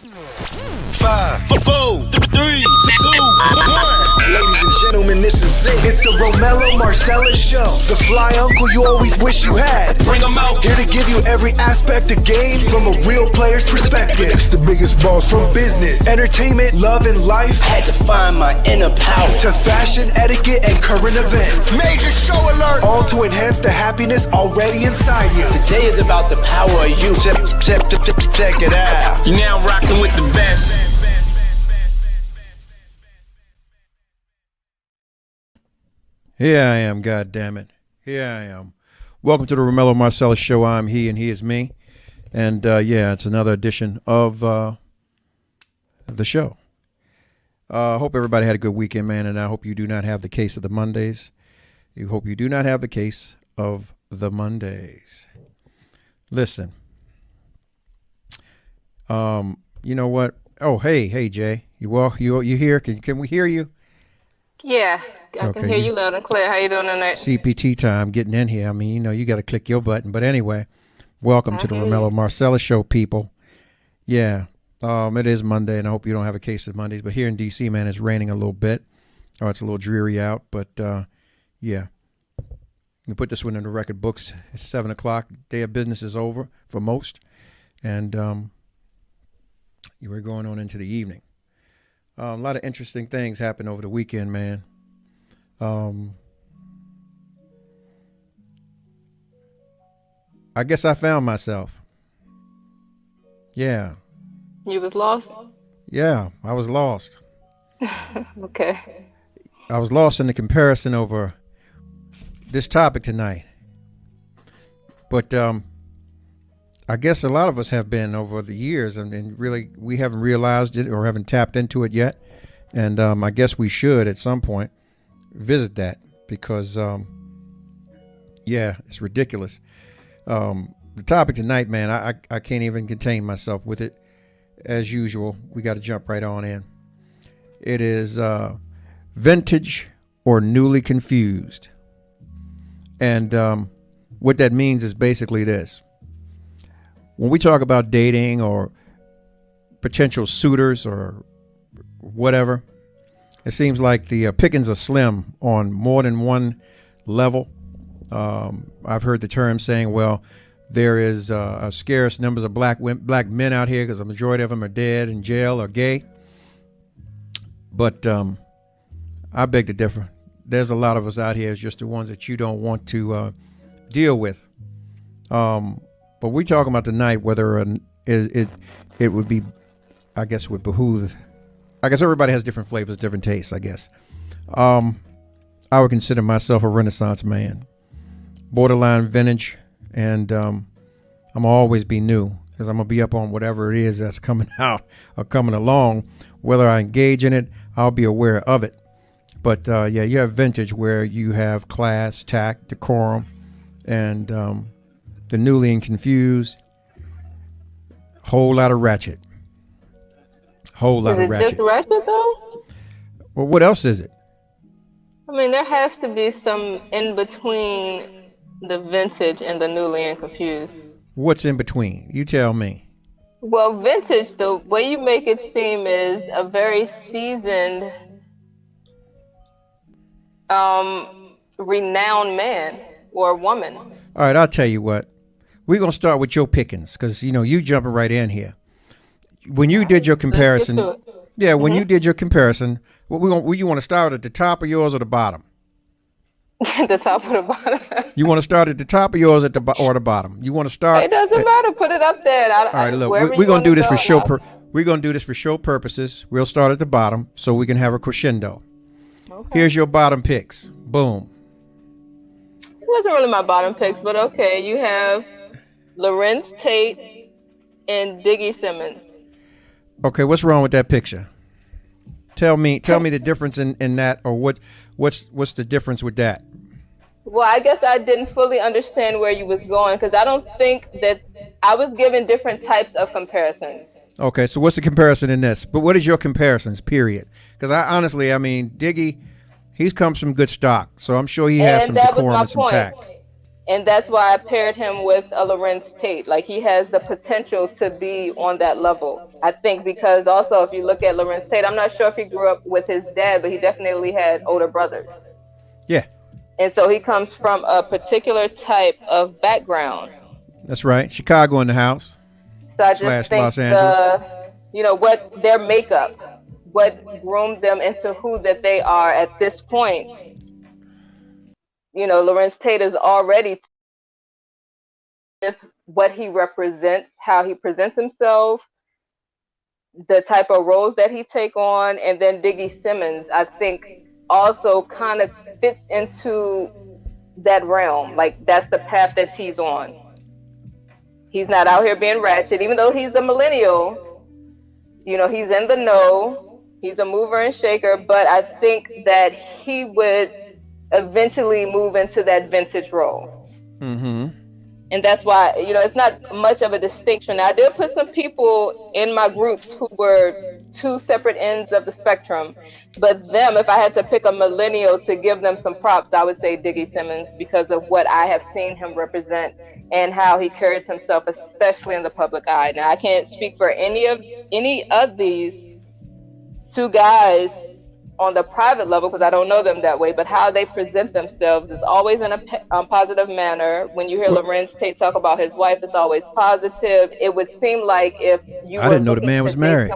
5, 4, 3, 2, 1. Ladies and gentlemen, this is it. It's the ROMELLO Marcellus show. The fly uncle you always wish you had. Bring 'em out. Here to give you every aspect of game from a real player's perspective. It's the biggest boss from business, entertainment, love, and life. Had to find my inner power. To fashion, etiquette, and current events. Major show alert. All to enhance the happiness already inside you. Today is about the power of you. Check it out. You're now rocking with the best. Here I am, God damn it. Here I am. Welcome to the ROMELLO Marcellus show. I'm he and he is me. And yeah, it's another edition of the show. Hope everybody had a good weekend, man, and I hope you do not have the case of the Mondays. I hope you do not have the case of the Mondays. Listen. You know what? Oh, hey, Jay. You here? Can we hear you? Yeah, I can hear you loud and clear. How you doing tonight? CPT time, getting in here. I mean, you got to click your button. But anyway, welcome to the ROMELLO Marcellus show, people. Yeah, it is Monday, and I hope you don't have a case of Mondays. But here in D.C., man, it's raining a little bit. Oh, it's a little dreary out. But, yeah, you can put this one in the record books. It's 7 o'clock. Day of business is over for most. And you were going on into the evening. A lot of interesting things happened over the weekend, man. I guess I found myself. Yeah. You was lost? Yeah, I was lost. Okay. I was lost in the comparison over this topic tonight. But I guess a lot of us have been over the years, and really we haven't realized it or haven't tapped into it yet. And I guess we should at some point visit that because, yeah, it's ridiculous. The topic tonight, man, I can't even contain myself with it. As usual, we got to jump right on in. It is vintage or newly confused. And what that means is basically this. When we talk about dating or potential suitors or whatever, it seems like the pickings are slim on more than one level. I've heard the term saying, well, there is a scarce numbers of black men out here because the majority of them are dead, in jail, or gay. But I beg to differ. There's a lot of us out here, it's just the ones that you don't want to deal with. But we're talking about tonight whether it would be, I guess, would behoove. I guess everybody has different flavors, different tastes, I guess. I would consider myself a Renaissance man. Borderline vintage, and I'm always be new because I'm going to be up on whatever it is that's coming out or coming along. Whether I engage in it, I'll be aware of it. But, yeah, you have vintage where you have class, tact, decorum, and the newly and confused, whole lot of ratchet. Whole lot of ratchet. Is it just ratchet, though? Well, what else is it? I mean, there has to be some in between the vintage and the newly and confused. What's in between? You tell me. Well, vintage, the way you make it seem is a very seasoned, renowned man or woman. All right, I'll tell you what. We're going to start with your pickings because, you jumping right in here. When you did your comparison, when you did your comparison, you want to start at the top of yours or the bottom? The top or the bottom? You want to start at the top of yours or the bottom? You want to start? It doesn't matter. Put it up there. All right, look, we're going to do this for show. We're going to do this for show purposes. We'll start at the bottom so we can have a crescendo. Okay. Here's your bottom picks. Boom. It wasn't really my bottom picks, but okay. You have Lorenz Tate and Diggy Simmons. Okay, what's wrong with that picture? Tell me the difference in that, or what's the difference with that? Well, I guess I didn't fully understand where you was going because I don't think that I was given different types of comparisons. Okay, so what's the comparison in this? But what is your comparisons, period? Because I mean, Diggy, he's come from good stock, so I'm sure he has some decorum and some tact. And that's why I paired him with a Lorenz Tate. Like he has the potential to be on that level. I think because also if you look at Lorenz Tate, I'm not sure if he grew up with his dad, but he definitely had older brothers. Yeah. And so he comes from a particular type of background. That's right. Chicago in the house. So I just think Los Angeles. what their makeup, what groomed them into who that they are at this point. Lorenz Tate is already just what he represents, how he presents himself, the type of roles that he take on, and then Diggy Simmons, I think, also kind of fits into that realm. Like that's the path that he's on. He's not out here being ratchet, even though he's a millennial. He's in the know. He's a mover and shaker, but I think that he would eventually move into that vintage role. Mm-hmm. And that's why, it's not much of a distinction. Now, I did put some people in my groups who were two separate ends of the spectrum. But them, if I had to pick a millennial to give them some props, I would say Diggy Simmons because of what I have seen him represent and how he carries himself, especially in the public eye. Now, I can't speak for any of these two guys on the private level because I don't know them that way, but how they present themselves is always in a positive manner. When you hear Lorenz Tate talk about his wife, it's always positive. It would seem like if you I didn't know the man was married.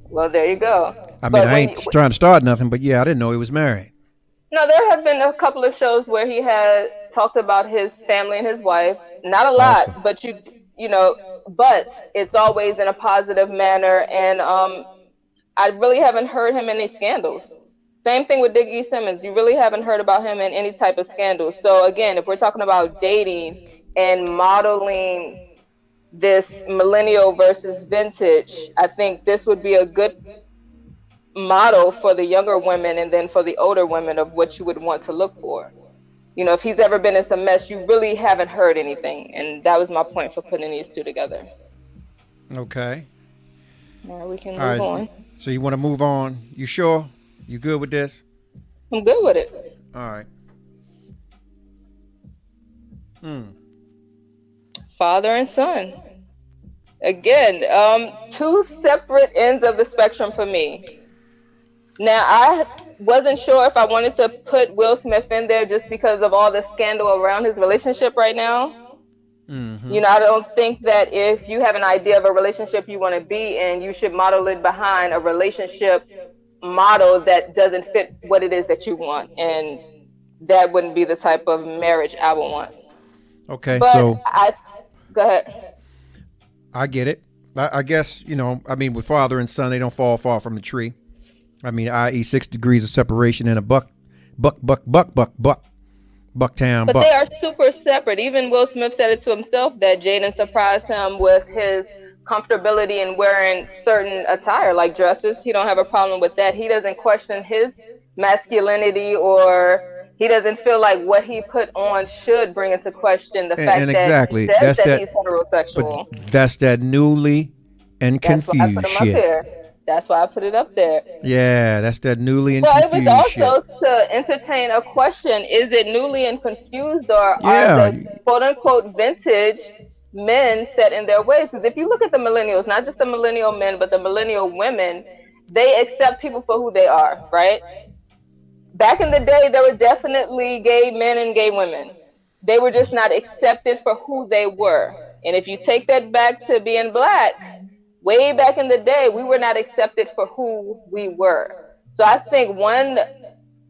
Well, there you go. I mean, I ain't trying to start nothing, but yeah, I didn't know he was married. No, there have been a couple of shows where he had talked about his family and his wife. Not a lot, awesome. But but it's always in a positive manner, and I really haven't heard him in any scandals. Same thing with Diggy Simmons. You really haven't heard about him in any type of scandal. So again, if we're talking about dating and modeling this millennial versus vintage, I think this would be a good model for the younger women and then for the older women of what you would want to look for. If he's ever been in some mess, you really haven't heard anything. And that was my point for putting these two together. Okay. Now we can move on. So you want to move on? You sure? You good with this? I'm good with it. All right. Father and son. Again, two separate ends of the spectrum for me. Now, I wasn't sure if I wanted to put Will Smith in there just because of all the scandal around his relationship right now. Mm-hmm. I don't think that if you have an idea of a relationship you want to be in, you should model it behind a relationship model that doesn't fit what it is that you want. And that wouldn't be the type of marriage I would want. Okay, but so go ahead. I get it. I guess, with father and son, they don't fall far from the tree. I.e. 6 degrees of separation in a Bucktown. But they are super separate. Even Will Smith said it to himself that Jaden surprised him with his comfortability in wearing certain attire, like dresses. He don't have a problem with that. He doesn't question his masculinity, or he doesn't feel like what he put on should bring into question the fact that he says that he's heterosexual. But that's that newly and confused shit. That's why I put it up there. Yeah, that's that newly and confused shit. Well, it was also to entertain a question. Is it newly and confused, or are the quote-unquote vintage men set in their ways? Because if you look at the millennials, not just the millennial men, but the millennial women, they accept people for who they are, right? Back in the day, there were definitely gay men and gay women. They were just not accepted for who they were. And if you take that back to being black, way back in the day, we were not accepted for who we were. So I think one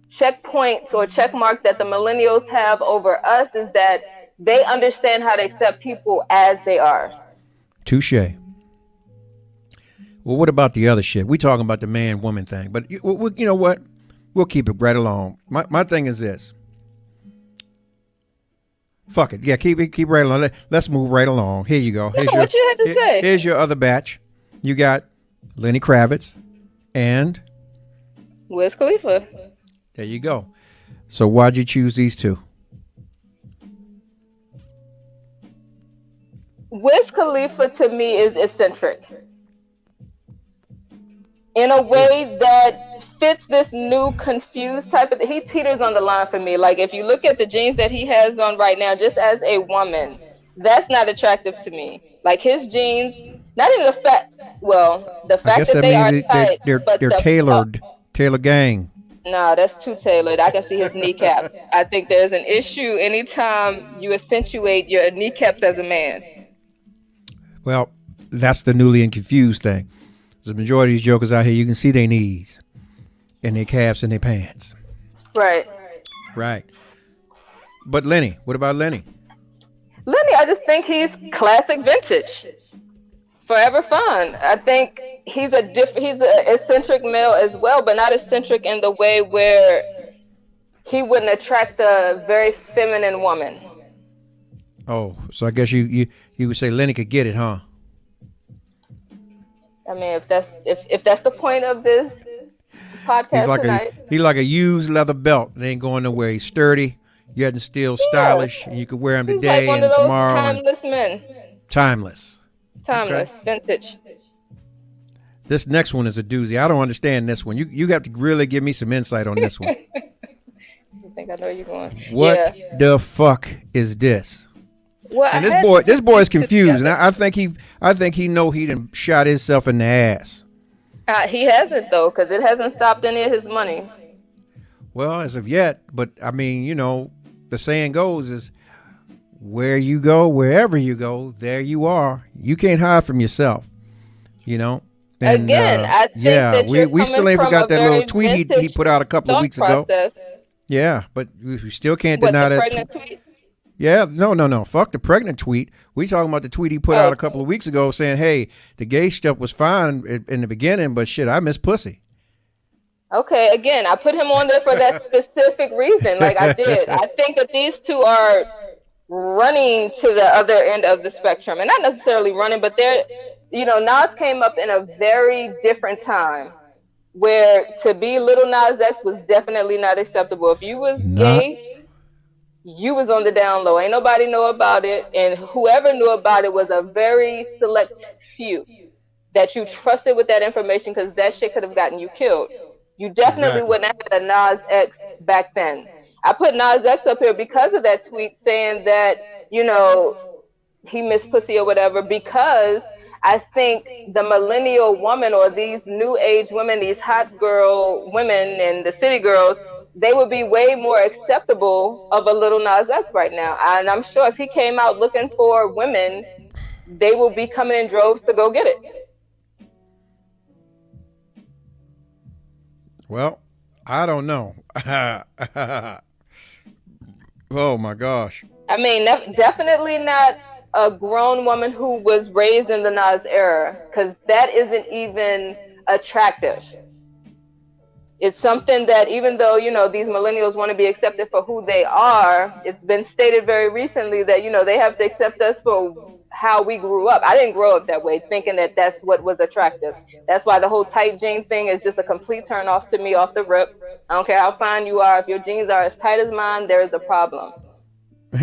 checkpoint or check mark that the millennials have over us is that they understand how to accept people as they are. Touche. Well, what about the other shit? We talking about the man-woman thing, but you know what? We'll keep it right along. My thing is this. Fuck it. Yeah, keep right along. Let's move right along. Here you go. What you had to say? Here's your other batch. You got Lenny Kravitz and Wiz Khalifa. There you go. So why'd you choose these two? Wiz Khalifa to me is eccentric in a way that fits this new confused type of. He teeters on the line for me. Like if you look at the jeans that he has on right now, just as a woman, that's not attractive to me. Like his jeans, not even the fact. Well, the I fact guess that that they means are tight, but they're the tailored, tailor gang. nah, that's too tailored. I can see his kneecap. I think there's an issue anytime you accentuate your kneecaps as a man. Well, that's the newly and confused thing. The majority of these jokers out here, you can see their knees and their calves and their pants. Right. Right. But Lenny, what about Lenny? Lenny, I just think he's classic vintage. Forever fun. I think he's a eccentric male as well, but not eccentric in the way where he wouldn't attract a very feminine woman. Oh, so I guess you would say Lenny could get it, huh? I mean, if that's the point of this podcast tonight. He's like a used leather belt. It ain't going nowhere. He's sturdy, yet and still stylish, and you can wear him He's today like one and of those tomorrow. timeless men. Timeless. Timeless, Okay. vintage. This next one is a doozy. I don't understand this one. You have to really give me some insight on this one. I think I know where you're going. What the fuck is this? Well, And this boy is confused. And I think he know he done shot himself in the ass. He hasn't though, because it hasn't stopped any of his money. Well, as of yet, but I mean, you know, the saying goes is where you go, wherever you go, there you are. You can't hide from yourself, you know. And, Again, I think that you're we still ain't coming forgot from a that little very tweet he put out a couple of thought weeks ago. process. Yeah, but we still can't What, deny the that. pregnant tweet? Yeah, no. Fuck the pregnant tweet. We talking about the tweet he put out a couple of weeks ago saying, hey, the gay stuff was fine in the beginning, but shit, I miss pussy. Okay, again, I put him on there for that specific reason. Like I did. I think that these two are running to the other end of the spectrum. And not necessarily running, but they're, Nas came up in a very different time where to be Little Nas X was definitely not acceptable. If you was gay, you was on the down low. Ain't nobody know about it. And whoever knew about it was a very select few that you trusted with that information because that shit could have gotten you killed. You definitely wouldn't have had a Nas X back then. I put Nas X up here because of that tweet saying that, he missed pussy or whatever, because I think the millennial woman or these new age women, these hot girl women and the city girls, they would be way more acceptable of a Little Nas X right now. And I'm sure if he came out looking for women, they will be coming in droves to go get it. Well, I don't know. Oh my gosh. I mean, definitely not a grown woman who was raised in the Nas era, because that isn't even attractive. It's something that even though, these millennials want to be accepted for who they are, it's been stated very recently that, they have to accept us for how we grew up. I didn't grow up that way, thinking that that's what was attractive. That's why the whole tight jean thing is just a complete turn off to me off the rip. I don't care how fine you are. If your jeans are as tight as mine, there is a problem. Go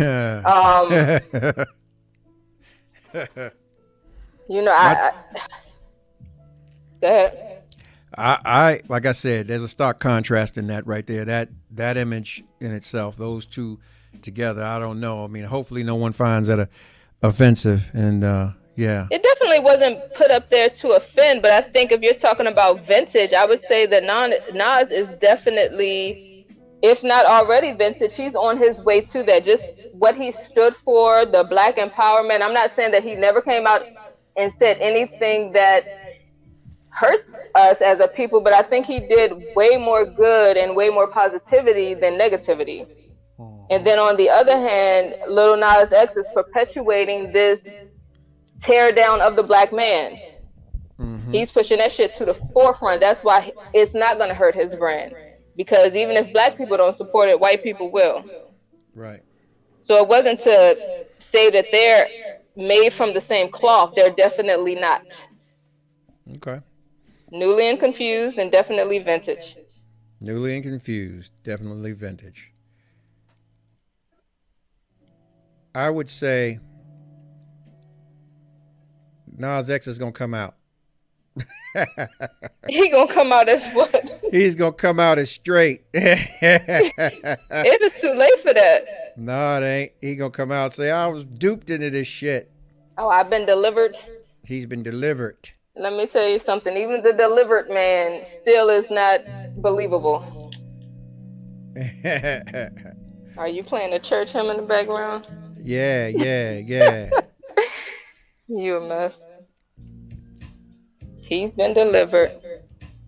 ahead. I like I said, there's a stark contrast in that right there. That image in itself, those two together, I don't know. I mean, hopefully no one finds that offensive. And yeah, it definitely wasn't put up there to offend, but I think if you're talking about vintage, I would say that Nas is definitely, if not already vintage, he's on his way to that. Just what he stood for, the black empowerment. I'm not saying that he never came out and said anything that hurt us as a people, but I think he did way more good and way more positivity than negativity. And then on the other hand, Little Nas X is perpetuating this tear down of the black man. Mm-hmm. He's pushing that shit to the forefront. That's why it's not going to hurt his brand. Because even if black people don't support it, white people will. Right. So it wasn't to say that they're made from the same cloth. They're definitely not. Okay. Newly and confused and definitely vintage. Newly and confused, definitely vintage. I would say Nas X is going to come out. He gonna come out as what? He's gonna come out as straight. It is too late for that. No, it ain't. He gonna come out and say, I was duped into this shit. Oh, I've been delivered. He's been delivered. Let me tell you something. Even the delivered man still is not believable. Are you playing a church hymn in the background? Yeah. You a mess. He's been delivered.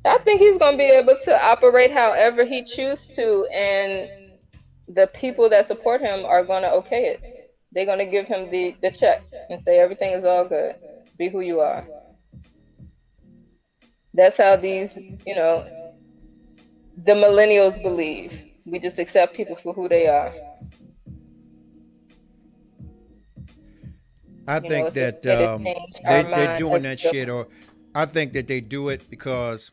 I think he's going to be able to operate however he chooses to, and the people that support him are going to okay it. They're going to give him the check and say everything is all good. Be who you are. That's how these, the millennials believe. We just accept people for who they are. I think that they're doing that shit, or I think that they do it because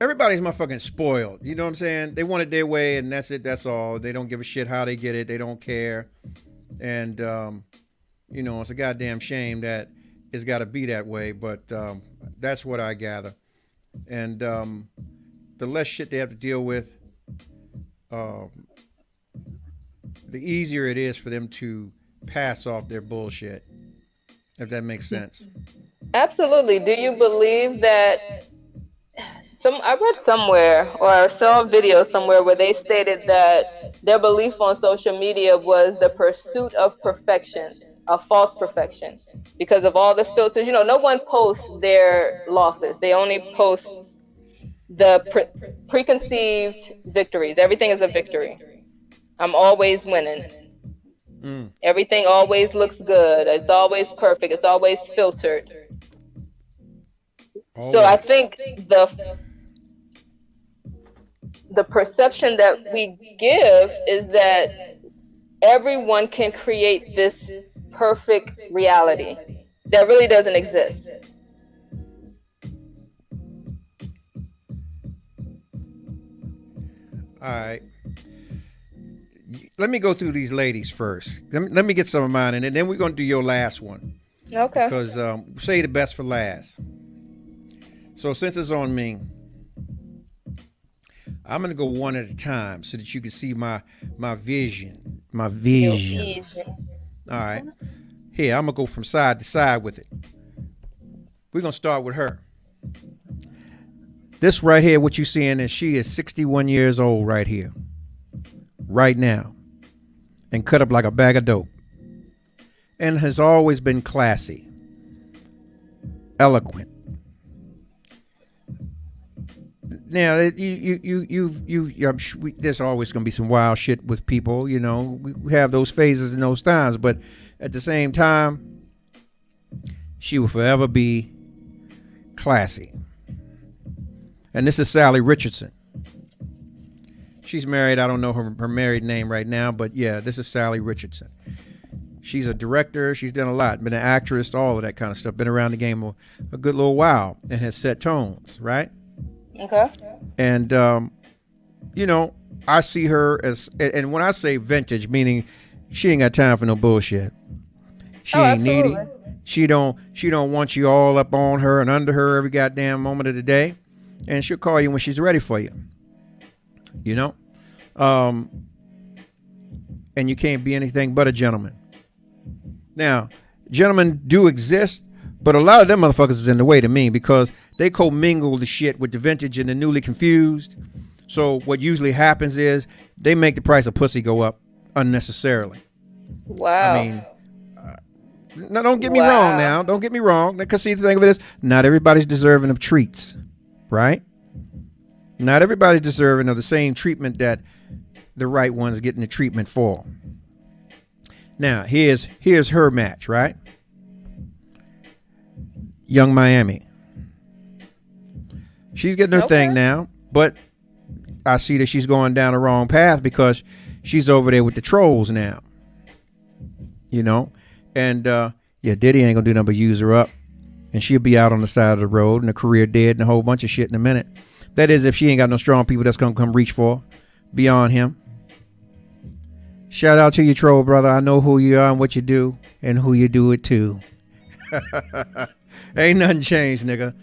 everybody's motherfucking spoiled. You know what I'm saying? They want it their way, and that's it. That's all. They don't give a shit how they get it. They don't care. And, it's a goddamn shame that it's got to be that way. But that's what I gather. And the less shit they have to deal with, the easier it is for them to pass off their bullshit, if that makes sense. Absolutely. Do you believe that I read somewhere or saw a video somewhere where they stated that their belief on social media was the pursuit of perfection, a false perfection, because of all the filters. No one posts their losses. They only post the preconceived victories. Everything is a victory. I'm always winning. Everything always looks good. It's always perfect. It's always filtered. Always. So I think the perception that we give is that everyone can create this perfect reality that really doesn't exist. All right. Let me go through these ladies first. Let me get some of mine, and then we're going to do your last one. Okay. Because say the best for last. So since it's on me, I'm going to go one at a time so that you can see my vision. My vision. All right. Here, I'm going to go from side to side with it. We're going to start with her. This right here, what you're seeing is she is 61 years old right here. Right now. And cut up like a bag of dope. And has always been classy. Eloquent. Now, there's always going to be some wild shit with people, We have those phases and those times, but at the same time, she will forever be classy. And this is Sally Richardson. She's married. I don't know her married name right now, but yeah, this is Sally Richardson. She's a director. She's done a lot. Been an actress, all of that kind of stuff. Been around the game a good little while and has set tones, right? Okay. And, I see her as, and when I say vintage, meaning she ain't got time for no bullshit. She ain't needy. She don't want you all up on her and under her every goddamn moment of the day. And she'll call you when she's ready for you. And you can't be anything but a gentleman. Now, gentlemen do exist, but a lot of them motherfuckers is in the way to me because they commingle the shit with the vintage and the newly confused. So what usually happens is they make the price of pussy go up unnecessarily. Wow. I mean, now don't get me wrong now. Don't get me wrong. Because see, the thing of it is, not everybody's deserving of treats, right? Not everybody's deserving of the same treatment that the right one's getting the treatment for. Now, here's her match, right? Young Miami. She's getting her thing now, but I see that she's going down the wrong path because she's over there with the trolls now. And Diddy ain't gonna do nothing but use her up, and she'll be out on the side of the road and her career dead and a whole bunch of shit in a minute. That is if she ain't got no strong people that's gonna come reach for beyond him. Shout out to you, troll brother. I know who you are and what you do and who you do it to. Ain't nothing changed, nigga.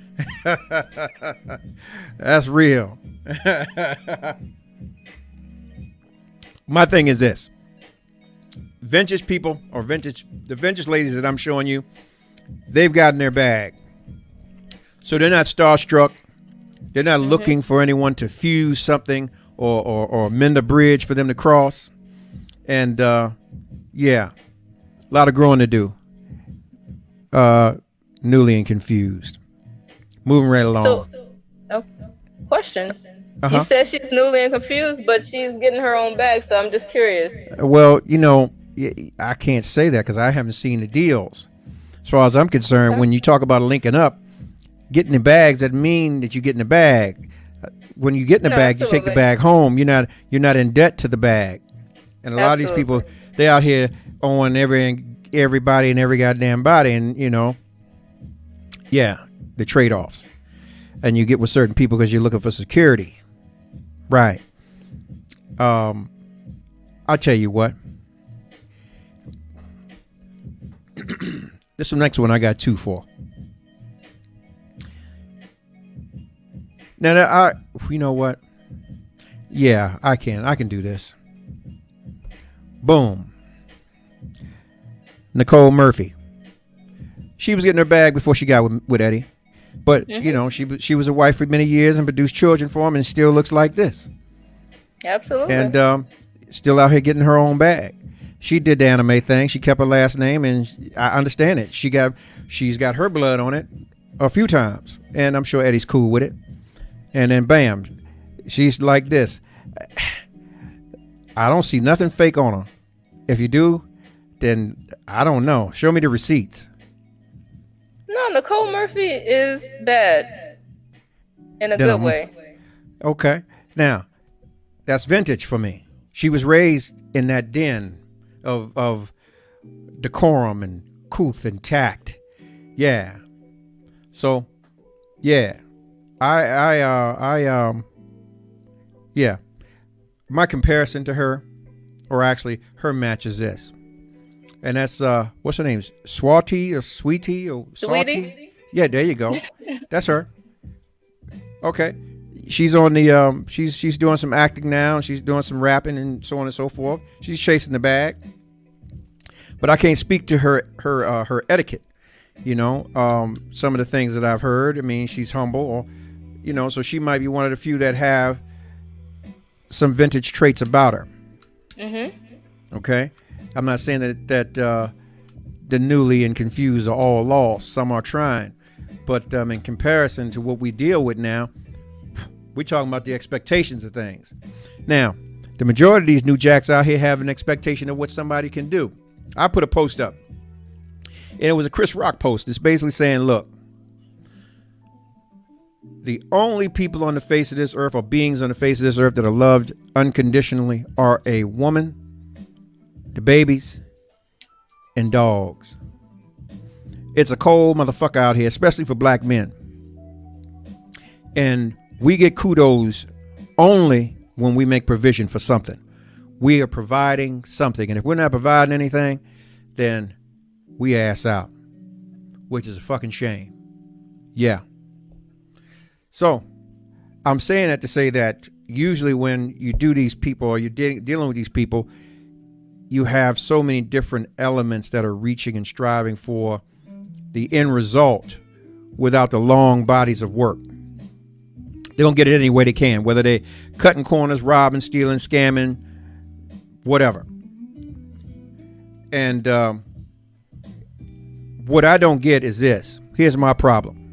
That's real. My thing is this. Vintage people or the vintage ladies that I'm showing you, they've gotten their bag. So they're not starstruck. They're not looking for anyone to fuse something or mend a bridge for them to cross. And yeah, a lot of growing to do. Newly and confused. Moving right along. So, question. You said she's newly and confused, but she's getting her own bag, so I'm just curious. Well, you know, I can't say that because I haven't seen the deals. As far as I'm concerned, when you talk about linking up, getting the bags, that mean that you get in the bag. When you get in the bag, you take the bag home. You're not in debt to the bag. And a lot of these people, they out here owing everybody and every goddamn body, and you know, yeah, the trade-offs. And you get with certain people because you're looking for security. Right. I'll tell you what. This is the next one I got 2 for. Now, you know what? Yeah, I can do this. Boom. Nicole Murphy. She was getting her bag before she got with Eddie. But, you know, she was a wife for many years and produced children for him and still looks like this. Absolutely. And still out here getting her own bag. She did the anime thing. She kept her last name, and I understand it. She's got her blood on it a few times, and I'm sure Eddie's cool with it. And then bam, she's like this. I don't see nothing fake on her. If you do, then I don't know. Show me the receipts. No, Nicole Murphy is bad in a good way. Okay. Now, that's vintage for me. She was raised in that den of decorum and couth and tact. Yeah. So, yeah. Yeah. My comparison to her, or actually her match, is this. And that's what's her name? Swati or Sweetie or Swati? Yeah, there you go. That's her. Okay. She's on the she's doing some acting now, and she's doing some rapping and so on and so forth. She's chasing the bag. But I can't speak to her etiquette, you know. Some of the things that I've heard, I mean, she's humble, or you know, so she might be one of the few that have some vintage traits about her. Okay. I'm not saying that the newly and confused are all lost. Some are trying. But in comparison to what we deal with now, we're talking about the expectations of things. Now, the majority of these new jacks out here have an expectation of what somebody can do. I put a post up, and it was a Chris Rock post. It's basically saying, look, the only people on the face of this earth, or beings on the face of this earth, that are loved unconditionally are a woman, the babies, and dogs. It's a cold motherfucker out here, especially for black men. And we get kudos only when we make provision for something. We are providing something. And if we're not providing anything, then we ass out, which is a fucking shame. Yeah. So I'm saying that to say that usually when you do these people, or you're dealing with these people, you have so many different elements that are reaching and striving for the end result without the long bodies of work. They're going to get it any way they can, whether they cutting corners, robbing, stealing, scamming, whatever. And what I don't get is this. Here's my problem.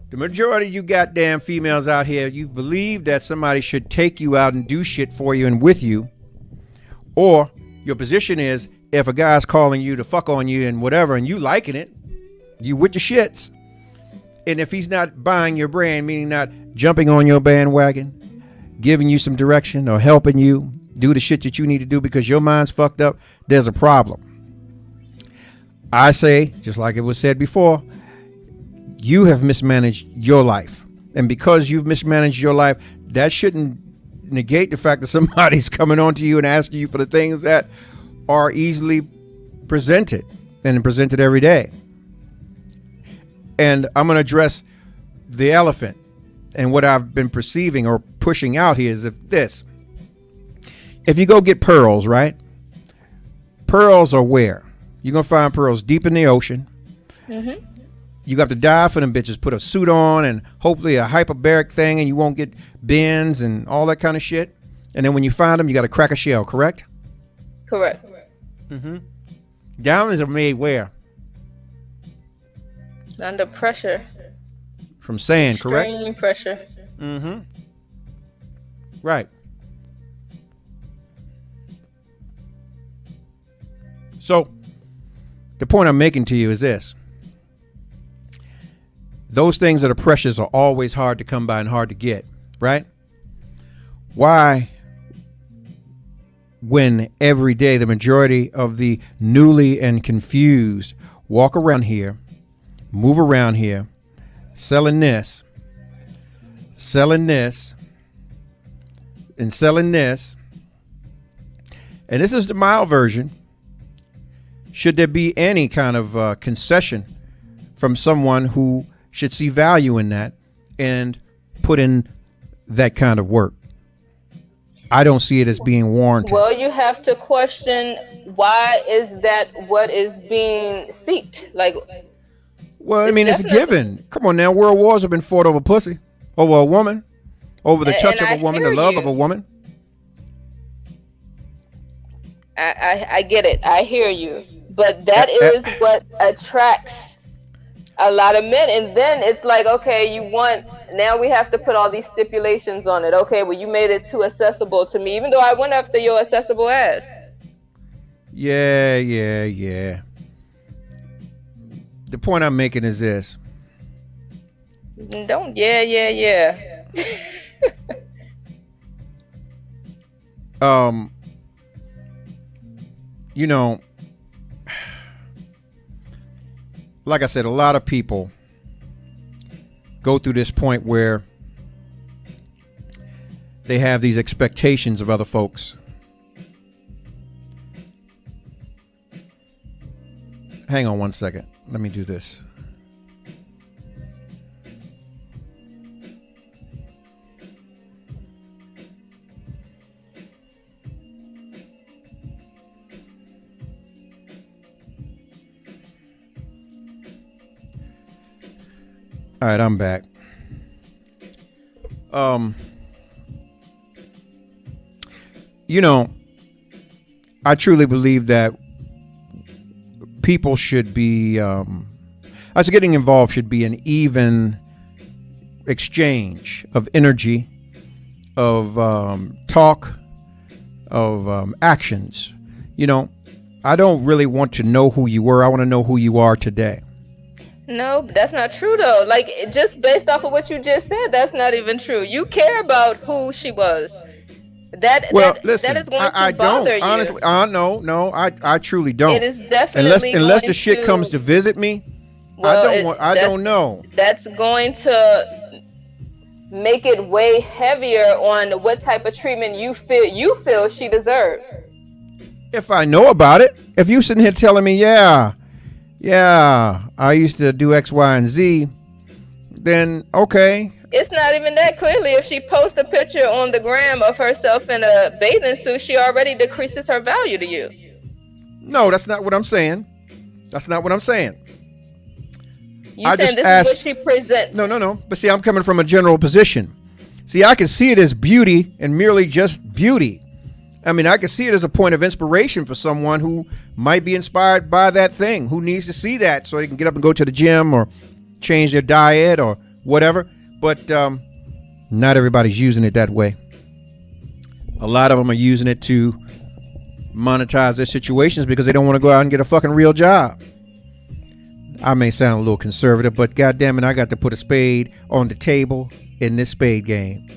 The majority of you goddamn females out here, you believe that somebody should take you out and do shit for you and with you. Or your position is, if a guy's calling you to fuck on you and whatever, and you liking it, you with your shits. And if he's not buying your brand, meaning not jumping on your bandwagon, giving you some direction or helping you do the shit that you need to do because your mind's fucked up, there's a problem. I say, just like it was said before, you have mismanaged your life. And because you've mismanaged your life, that shouldn't negate the fact that somebody's coming on to you and asking you for the things that are easily presented and presented every day. And I'm going to address the elephant. And what I've been perceiving or pushing out here is this. If you go get pearls, right? Pearls are where? You're going to find pearls deep in the ocean. Mm-hmm. You got to dive for them bitches, put a suit on and hopefully a hyperbaric thing, and you won't get bends and all that kind of shit. And then when you find them, you got to crack a shell, correct? Correct. Mm-hmm. Diamonds are made where? Under pressure. From sand, correct? Extreme pressure. Mm-hmm. Right. So, the point I'm making to you is this. Those things that are precious are always hard to come by and hard to get, right? Why, when every day the majority of the newly and confused walk around here, move around here, selling this, and selling this, and this is the mild version. Should there be any kind of concession from someone who should see value in that and put in that kind of work? I don't see it as being warranted. Well, you have to question, why is that what is being seeked? Like, well, I mean, it's a given. Come on now, world wars have been fought over pussy, over a woman, over the touch of a woman, the love of a woman. I get it. I hear you. But that is what attracts a lot of men. And then it's like, okay, now we have to put all these stipulations on it. Okay, well, you made it too accessible to me, even though I went after your accessible ass. Yeah. The point I'm making is this. Don't, yeah. You know, like I said, a lot of people go through this point where they have these expectations of other folks. Hang on one second. Let me do this. All right, I'm back. You know, I truly believe that people should be, us getting involved should be an even exchange of energy, of talk, of actions. You know, I don't really want to know who you were. I want to know who you are today. No, that's not true though. Like, just based off of what you just said, that's not even true. You care about who she was. Listen, that is going to I bother don't, you. honestly. No, I truly don't. It is definitely unless the shit comes to visit me. Well, I don't know. That's going to make it way heavier on what type of treatment you feel she deserves. If I know about it, if you sitting here telling me, yeah, I used to do X, Y, and Z, then okay. It's not even that. Clearly, if she posts a picture on the gram of herself in a bathing suit, she already decreases her value to you. No, that's not what I'm saying. You saying this is what she presents. No. But see, I'm coming from a general position. See, I can see it as beauty and merely just beauty. I mean, I can see it as a point of inspiration for someone who might be inspired by that thing, who needs to see that so they can get up and go to the gym or change their diet or whatever. But not everybody's using it that way. A lot of them are using it to monetize their situations because they don't want to go out and get a fucking real job. I may sound a little conservative, but goddamn it, I got to put a spade on the table in this spade game.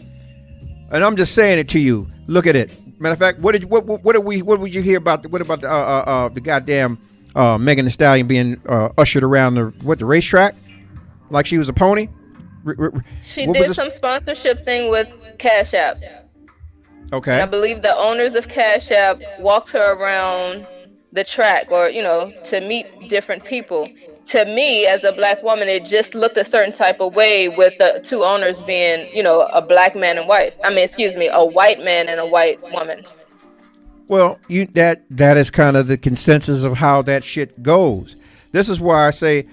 And I'm just saying it to you. Look at it. Matter of fact, what did you hear about the goddamn Megan Thee Stallion being ushered around the racetrack like she was a pony? She did some sponsorship thing with Cash App. Okay. And I believe the owners of Cash App walked her around the track, or to meet different people. To me, as a black woman, it just looked a certain type of way with the two owners being, a black man and wife. I mean, excuse me, a white man and a white woman. Well, that is kind of the consensus of how that shit goes. This is why I say,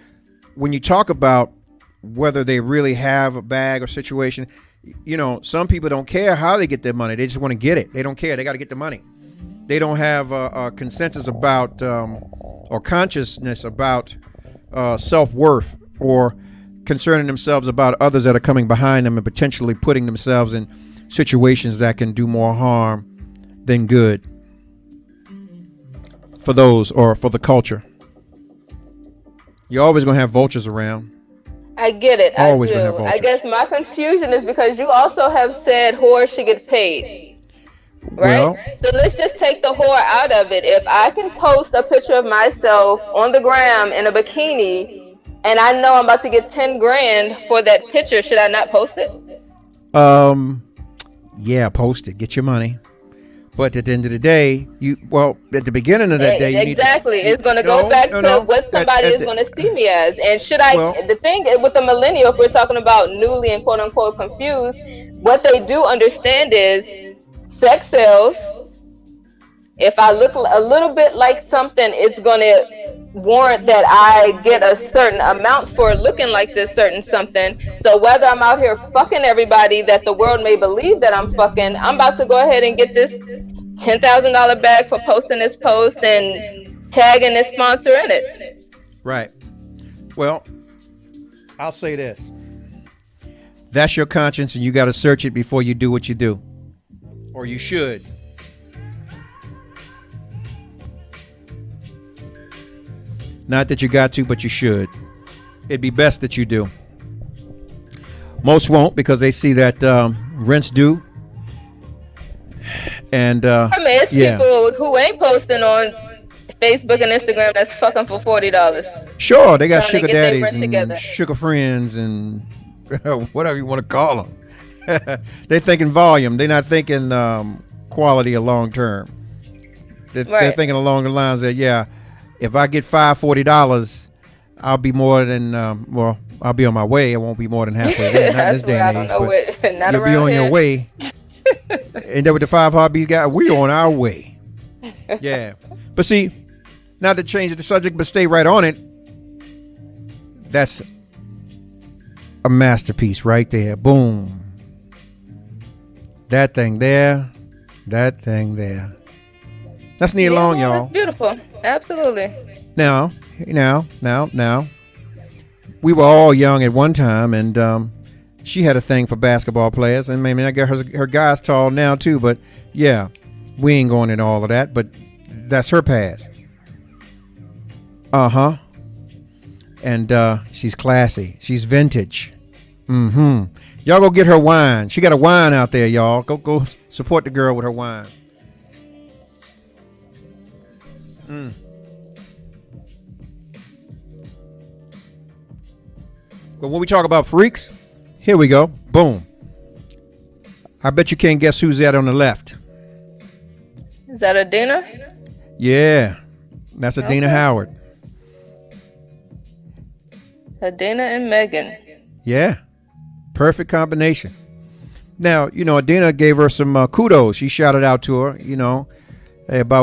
when you talk about whether they really have a bag or situation, some people don't care how they get their money. They just want to get it. They don't care. They got to get the money. They don't have a consensus about or consciousness about self-worth, or concerning themselves about others that are coming behind them and potentially putting themselves in situations that can do more harm than good for those or for the culture. You're always going to have vultures around. I get it. Always I gonna have do. vultures. I guess my confusion is because you also have said whore should get paid. Right? Well, so let's just take the whore out of it. If I can post a picture of myself on the gram in a bikini and I know I'm about to get 10 grand for that picture, should I not post it? Yeah, post it. Get your money. But at the end of the day, at the beginning of that day, exactly. It's going to go back to what somebody is going to see me as. And should I, the thing with the millennial, if we're talking about newly and quote unquote confused, what they do understand is sex sells. If I look a little bit like something, it's going to warrant that I get a certain amount for looking like this certain something. So whether I'm out here fucking everybody that the world may believe that I'm fucking, I'm about to go ahead and get this $10,000 bag for posting this post and tagging this sponsor in it. Right. Well, I'll say this. That's your conscience, and you got to search it before you do what you do. Or you should. Not that you got to, but you should. It'd be best that you do. Most won't, because they see that rent's due. And I mean, it's people who ain't posting on Facebook and Instagram that's fucking for $40. Sure, they got sugar daddies and sugar friends and whatever you want to call them. They're thinking volume. They're not thinking quality or long term. They're thinking along the lines that, if I get $40, I'll be more than I'll be on my way. I won't be more than halfway there. Not this day and age, but you'll be on your way. And then with the 5 Heartbeats guy, we're on our way. Yeah, but see, not to change the subject, but stay right on it. That's a masterpiece right there. Boom. That thing there. That thing there. That's Nia Long, y'all. That's beautiful. Absolutely. Now. We were all young at one time, and she had a thing for basketball players. And maybe I guess her guy's tall now too, but yeah, we ain't going into all of that, but that's her past. And she's classy. She's vintage. Y'all go get her wine. She got a wine out there, y'all. Go support the girl with her wine. But when we talk about freaks, here we go. Boom. I bet you can't guess who's that on the left. Is that Adina? Yeah, that's Adina Howard. Adina and Megan. Yeah, perfect combination. Now, Adina gave her some kudos. She shouted out to her, about